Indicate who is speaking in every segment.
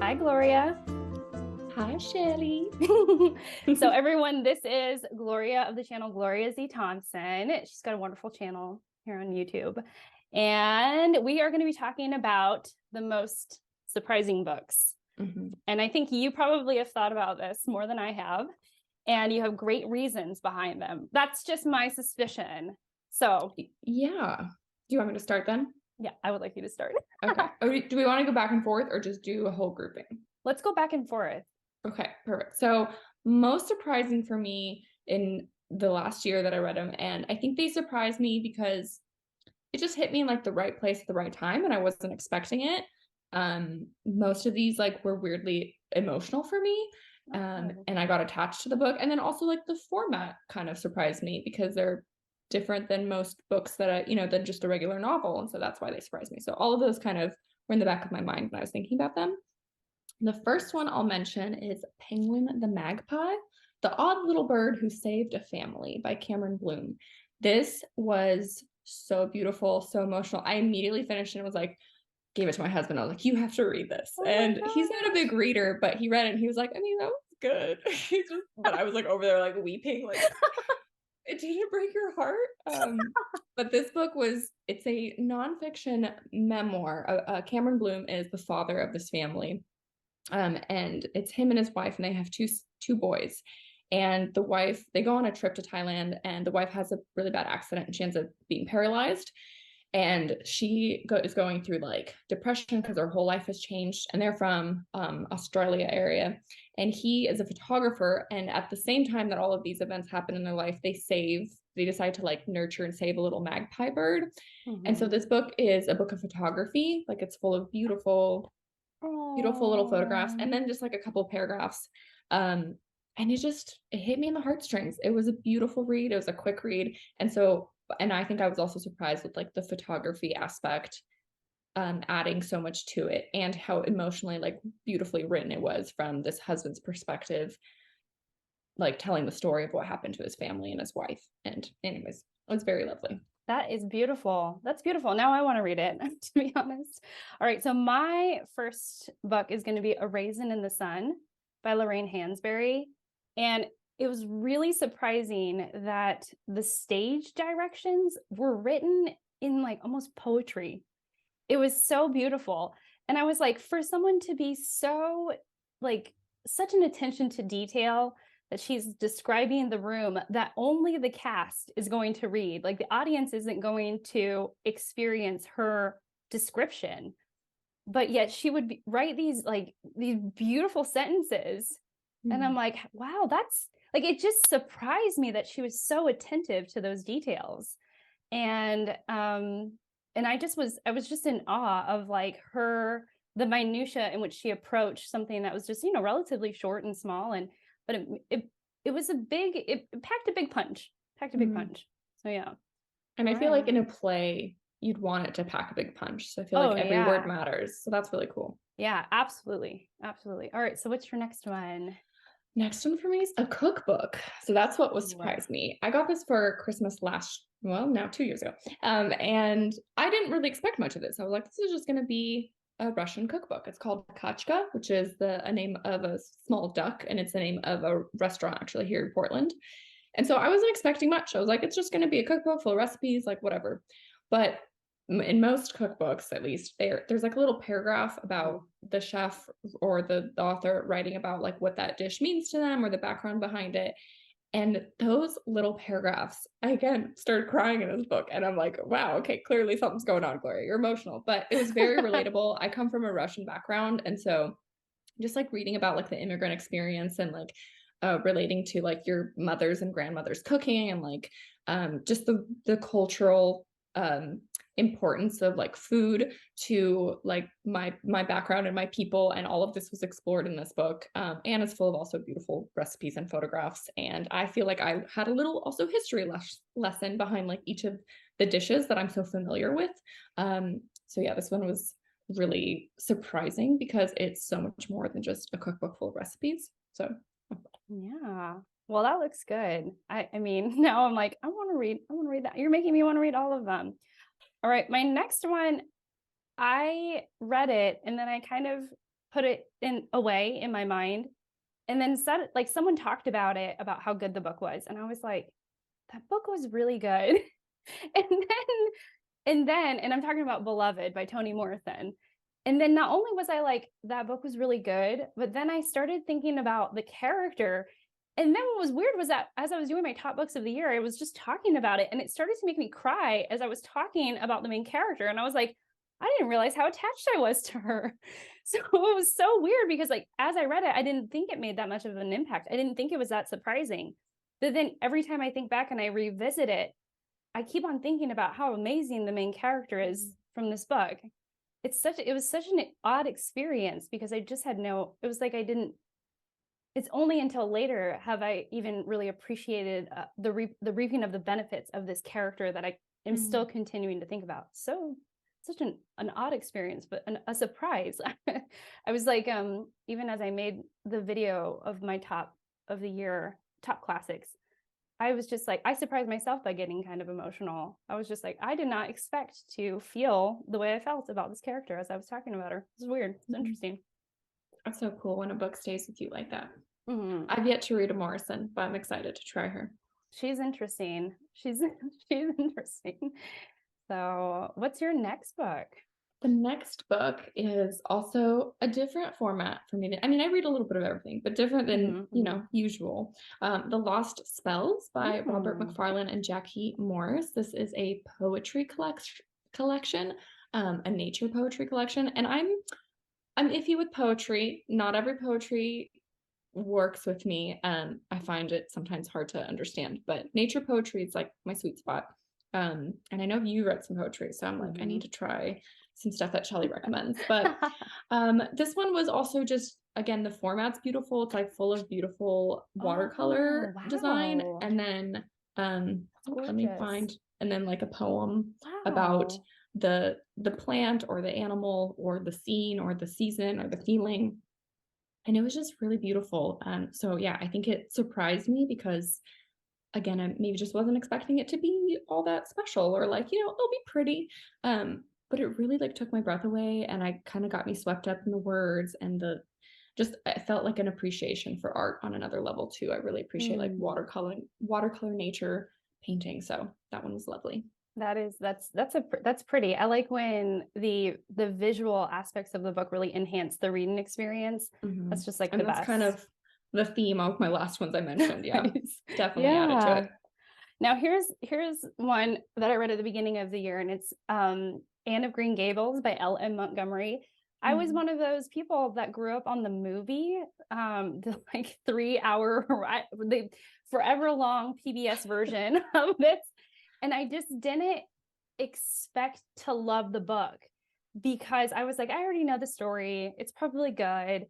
Speaker 1: Hi, Gloria.
Speaker 2: Hi, Shelly.
Speaker 1: So everyone, this is Gloria of the channel Gloria Z. Thompson. She's got a wonderful channel here on YouTube. And we are going to be talking about the most surprising books.
Speaker 2: Mm-hmm.
Speaker 1: And I think you probably have thought about this more than I have. And you have great reasons behind them. That's just my suspicion. So
Speaker 2: yeah. Do you want me to start then?
Speaker 1: Yeah, I would like you to start.
Speaker 2: Okay. Do we want to go back and forth or just do a whole grouping?
Speaker 1: Let's go back and forth.
Speaker 2: Okay, perfect. So most surprising for me in the last year that I read them, and I think they surprised me because it just hit me in like the right place at the right time, and I wasn't expecting it. Most of these like were weirdly emotional for me. And I got attached to the book. And then also like the format kind of surprised me because they're different than most books that than just a regular novel. And so that's why they surprised me. So all of those kind of were in the back of my mind when I was thinking about them. The first one I'll mention is Penguin the Magpie, The Odd Little Bird Who Saved a Family by Cameron Bloom. This was so beautiful, so emotional. I immediately finished and was like, gave it to my husband. I was like, you have to read this. And he's not a big reader, but he read it and he was like, I mean, that was good. But I was like over there like weeping, like it didn't break your heart. But this book it's a nonfiction memoir. Cameron Bloom is the father of this family. And it's him and his wife, and they have two boys. And the wife, they go on a trip to Thailand, and the wife has a really bad accident and she ends up being paralyzed. And she is going through like depression because her whole life has changed. And they're from Australia area. And he is a photographer. And at the same time that all of these events happen in their life, they decide to like nurture and save a little magpie bird. Mm-hmm. And so this book is a book of photography. Like it's full of beautiful little photographs, and then just like a couple of paragraphs. And it hit me in the heartstrings. It was a beautiful read. It was a quick read. And I think I was also surprised with like the photography aspect, adding so much to it, and how emotionally like beautifully written it was from this husband's perspective, like telling the story of what happened to his family and his wife. And anyways, it was very lovely.
Speaker 1: That is beautiful. That's beautiful. Now I want to read it, to be honest. All right. So my first book is going to be A Raisin in the Sun by Lorraine Hansberry. And it was really surprising that the stage directions were written in like almost poetry. It was so beautiful. And I was like, for someone to be so like such an attention to detail, that she's describing the room that only the cast is going to read. Like the audience isn't going to experience her description, but yet she would write these beautiful sentences. And I'm like, wow, that's like, it just surprised me that she was so attentive to those details. And I was just in awe of like the minutia in which she approached something that was just, relatively short and small. But it was it packed a big punch. So yeah.
Speaker 2: And I feel like in a play, you'd want it to pack a big punch. So I feel like every word matters. So that's really cool.
Speaker 1: Yeah, absolutely. Absolutely. All right. So what's your next one?
Speaker 2: Next one for me is a cookbook. So that's what surprised me. I got this for Christmas now 2 years ago. And I didn't really expect much of this. I was like, this is just going to be a Russian cookbook. It's called Kachka, which is a name of a small duck, and it's the name of a restaurant actually here in Portland. And so I wasn't expecting much. I was like, it's just going to be a cookbook full of recipes, like whatever. But in most cookbooks, at least, there's like a little paragraph about the chef or the author writing about like what that dish means to them or the background behind it. And those little paragraphs, I again started crying in this book. And I'm like, wow, okay, clearly something's going on, Gloria. You're emotional. But it was very relatable. I come from a Russian background. And so just like reading about like the immigrant experience and like relating to like your mother's and grandmother's cooking and like just the cultural importance of like food to like my background and my people, and all of this was explored in this book, and it's full of also beautiful recipes and photographs. And I feel like I had a little also history lesson behind like each of the dishes that I'm so familiar with. So yeah, this one was really surprising because it's so much more than just a cookbook full of recipes. So
Speaker 1: yeah, well, that looks good. I mean, now I'm like, I want to read that. You're making me want to read all of them. All right, my next one, I read it and then I kind of put it away in my mind. And then said, like, someone talked about it, about how good the book was. And I was like, that book was really good. And I'm talking about Beloved by Toni Morrison. And then not only was I like, that book was really good, but then I started thinking about the character. And then what was weird was that as I was doing my top books of the year, I was just talking about it. And it started to make me cry as I was talking about the main character. And I was like, I didn't realize how attached I was to her. So it was so weird because, like, as I read it, I didn't think it made that much of an impact. I didn't think it was that surprising. But then every time I think back and I revisit it, I keep on thinking about how amazing the main character is from this book. It was such an odd experience because I just had it was like it's only until later have I even really appreciated the reaping of the benefits of this character that I am still continuing to think about. So such an odd experience, but a surprise. I was like, even as I made the video of my top of the year, top classics, I was just like, I surprised myself by getting kind of emotional. I was just like, I did not expect to feel the way I felt about this character as I was talking about her. It's weird. It's interesting.
Speaker 2: That's so cool when a book stays with you like that.
Speaker 1: Mm-hmm.
Speaker 2: I've yet to read a Morrison, but I'm excited to try her.
Speaker 1: She's interesting. She's interesting. So what's your next book?
Speaker 2: The next book is also a different format for me. I mean, I read a little bit of everything, but different than, usual. The Lost Spells by Robert Macfarlane and Jackie Morris. This is a poetry collection, a nature poetry collection. And I'm iffy with poetry. Not every poetry works with me. I find it sometimes hard to understand, but nature poetry is like my sweet spot. And I know you read some poetry, so I'm like, I need to try some stuff that Shelley recommends. But this one was also just, again, the format's beautiful. It's like full of beautiful watercolor design. And then let me find, and then like a poem about the plant or the animal or the scene or the season or the feeling. And it was just really beautiful. So yeah, I think it surprised me because, again, I maybe just wasn't expecting it to be all that special or like, it'll be pretty. But it really like took my breath away, and I kind of got me swept up in the words and I felt like an appreciation for art on another level too. I really appreciate like watercolor nature painting. So that one was lovely.
Speaker 1: That's pretty. I like when the visual aspects of the book really enhance the reading experience. That's just like the best.
Speaker 2: That's kind of the theme of my last ones I mentioned. Yeah, definitely added to it.
Speaker 1: Now here's one that I read at the beginning of the year, and it's Anne of Green Gables by L.M. Montgomery. I was one of those people that grew up on the movie, the like 3-hour, the forever long PBS version of this. And I just didn't expect to love the book because I was like, I already know the story. It's probably good.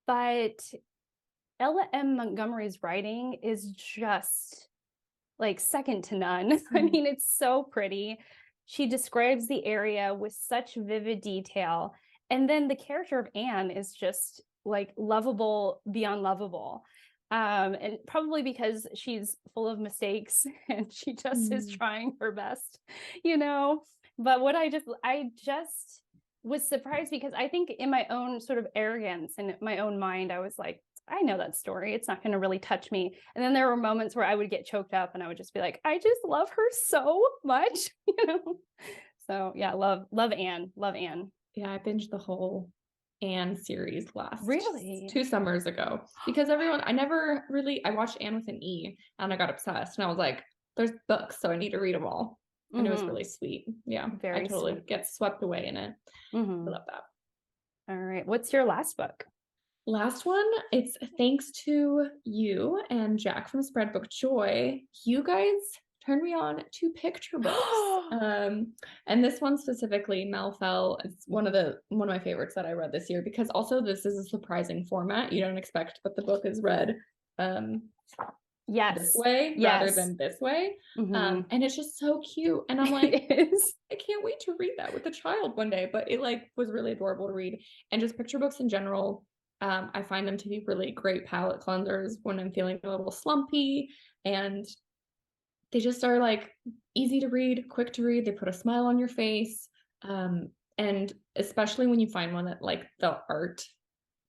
Speaker 1: But L.M. Montgomery's writing is just like second to none. I mean, it's so pretty. She describes the area with such vivid detail. And then the character of Anne is just like lovable beyond lovable. And probably because she's full of mistakes and she just is trying her best, but what I just was surprised because I think in my own sort of arrogance and my own mind, I was like, I know that story. It's not going to really touch me. And then there were moments where I would get choked up and I would just be like, I just love her so much, So yeah, love Anne.
Speaker 2: Yeah, I binged the whole Anne series
Speaker 1: really
Speaker 2: 2 summers ago because I watched Anne with an E and I got obsessed and I was like, there's books, so I need to read them all. And it was really sweet. Yeah, I totally get swept away in it. I love that.
Speaker 1: All right, what's your last book?
Speaker 2: Last one, it's thanks to you and Jack from Spread Book Joy. You guys turned me on to picture books. And this one specifically, Malfell, is one of my favorites that I read this year because also this is a surprising format. You don't expect, but the book is read this way rather than this way. And it's just so cute. And I'm like, I can't wait to read that with a child one day. But it like was really adorable to read. And just picture books in general, I find them to be really great palate cleansers when I'm feeling a little slumpy, and they just are like easy to read, quick to read. They put a smile on your face. And especially when you find one that like the art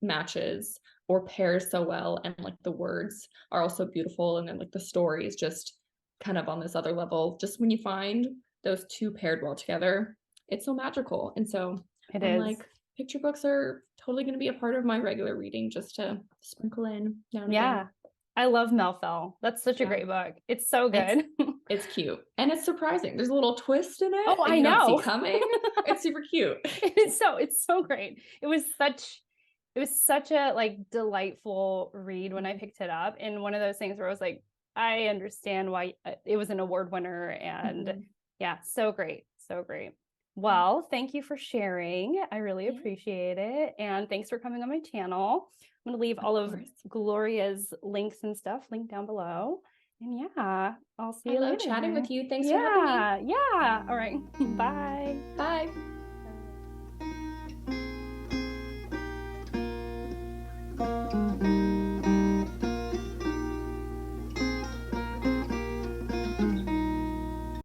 Speaker 2: matches or pairs so well, and like the words are also beautiful, and then like the story is just kind of on this other level. Just when you find those two paired well together, it's so magical. And so
Speaker 1: It
Speaker 2: I'm
Speaker 1: is.
Speaker 2: like, picture books are totally going to be a part of my regular reading, just to sprinkle in now and
Speaker 1: Yeah.
Speaker 2: again.
Speaker 1: I love Melfell. That's such a
Speaker 2: Yeah.
Speaker 1: great book. It's so good.
Speaker 2: It's cute and it's surprising. There's a little twist in it
Speaker 1: Oh,
Speaker 2: that
Speaker 1: I
Speaker 2: you don't
Speaker 1: know.
Speaker 2: see coming. It's super cute.
Speaker 1: It's so great. It was such a like delightful read when I picked it up, and one of those things where I was like, I understand why it was an award winner, and yeah, so great. So great. Well, thank you for sharing. I really appreciate it. And thanks for coming on my channel. I'm going to leave all of Gloria's links and stuff linked down below. And yeah, I'll see you later.
Speaker 2: I love chatting with you. Thanks for having me.
Speaker 1: Yeah. All right. Bye.
Speaker 2: Bye.